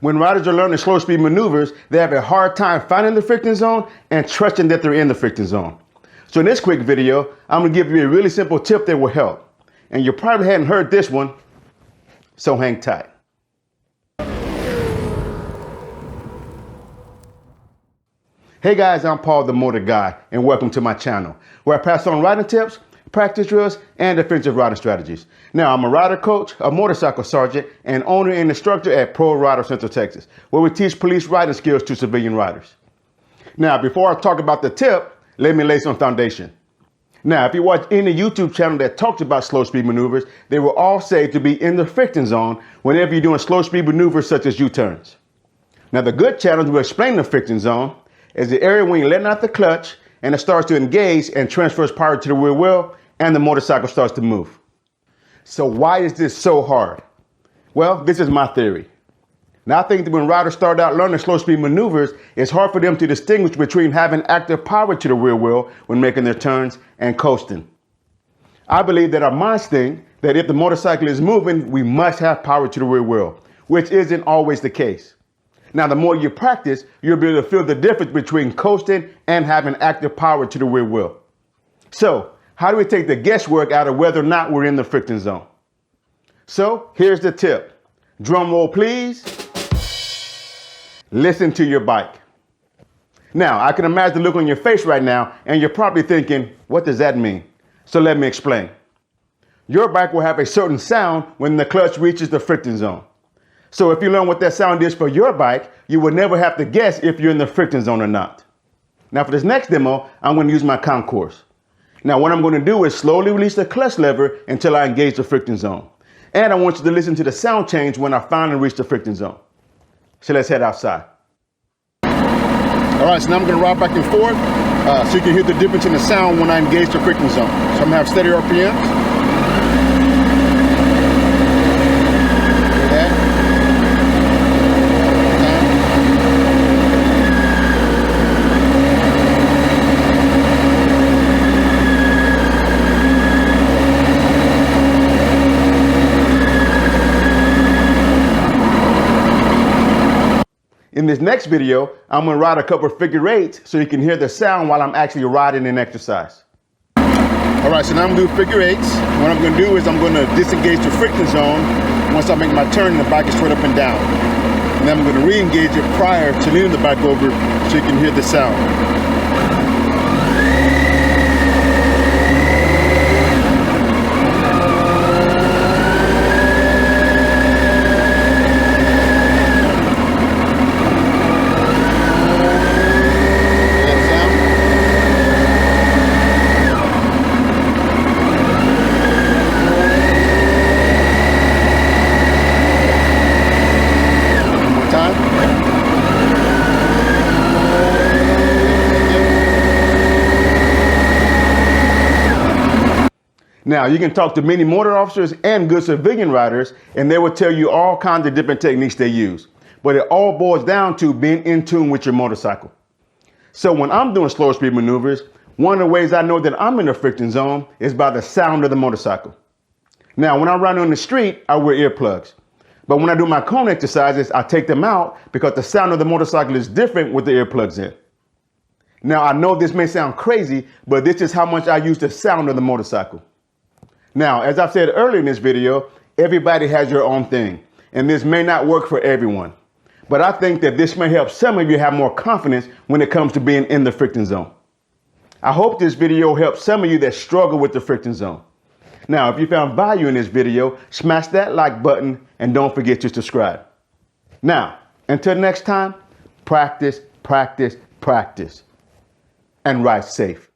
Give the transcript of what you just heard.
When riders are learning slow speed maneuvers, they have a hard time finding the friction zone and trusting that they're in the friction zone. So in this quick video, I'm gonna give you a really simple tip that will help. And you probably hadn't heard this one, so hang tight. Hey guys, I'm Paul the Motor Guy, and welcome to my channel, where I pass on riding tips, practice drills, and defensive riding strategies. Now, I'm a rider coach, a motorcycle sergeant, and owner and instructor at ProRider Central Texas, where we teach police riding skills to civilian riders. Now, before I talk about the tip, let me lay some foundation. Now, if you watch any YouTube channel that talks about slow speed maneuvers, they will all say to be in the friction zone whenever you're doing slow speed maneuvers such as U-turns. Now, the good channels will explain the friction zone is the area when you're letting out the clutch and it starts to engage and transfers power to the rear wheel and the motorcycle starts to move. So why is this so hard? Well, this is my theory. Now, I think that when riders start out learning slow speed maneuvers, it's hard for them to distinguish between having active power to the rear wheel when making their turns and coasting. I believe that our minds think that if the motorcycle is moving, we must have power to the rear wheel, which isn't always the case. Now, the more you practice, you'll be able to feel the difference between coasting and having active power to the rear wheel. So, how do we take the guesswork out of whether or not we're in the friction zone? So, here's the tip. Drum roll, please. Listen to your bike. Now, I can imagine the look on your face right now, and you're probably thinking, what does that mean? So let me explain. Your bike will have a certain sound when the clutch reaches the friction zone. So if you learn what that sound is for your bike, you will never have to guess if you're in the friction zone or not. Now for this next demo, I'm going to use my concourse. Now what I'm going to do is slowly release the clutch lever until I engage the friction zone. And I want you to listen to the sound change when I finally reach the friction zone. So let's head outside. All right, so now I'm going to ride back and forth so you can hear the difference in the sound when I engage the friction zone. So I'm going to have steady RPMs. In this next video, I'm going to ride a couple of figure eights so you can hear the sound while I'm actually riding in exercise. All right, so now I'm going to do figure eights. What I'm going to do is I'm going to disengage the friction zone once I make my turn and the bike is straight up and down. And then I'm going to re-engage it prior to leaning the bike over so you can hear the sound. Now, you can talk to many motor officers and good civilian riders, and they will tell you all kinds of different techniques they use. But it all boils down to being in tune with your motorcycle. So when I'm doing slow speed maneuvers, one of the ways I know that I'm in the friction zone is by the sound of the motorcycle. Now, when I'm riding on the street, I wear earplugs. But when I do my cone exercises, I take them out because the sound of the motorcycle is different with the earplugs in. Now, I know this may sound crazy, but this is how much I use the sound of the motorcycle. Now, as I've said earlier in this video, everybody has your own thing, and this may not work for everyone. But I think that this may help some of you have more confidence when it comes to being in the friction zone. I hope this video helps some of you that struggle with the friction zone. Now, if you found value in this video, smash that like button and don't forget to subscribe. Now, until next time, practice, practice, practice, and ride safe.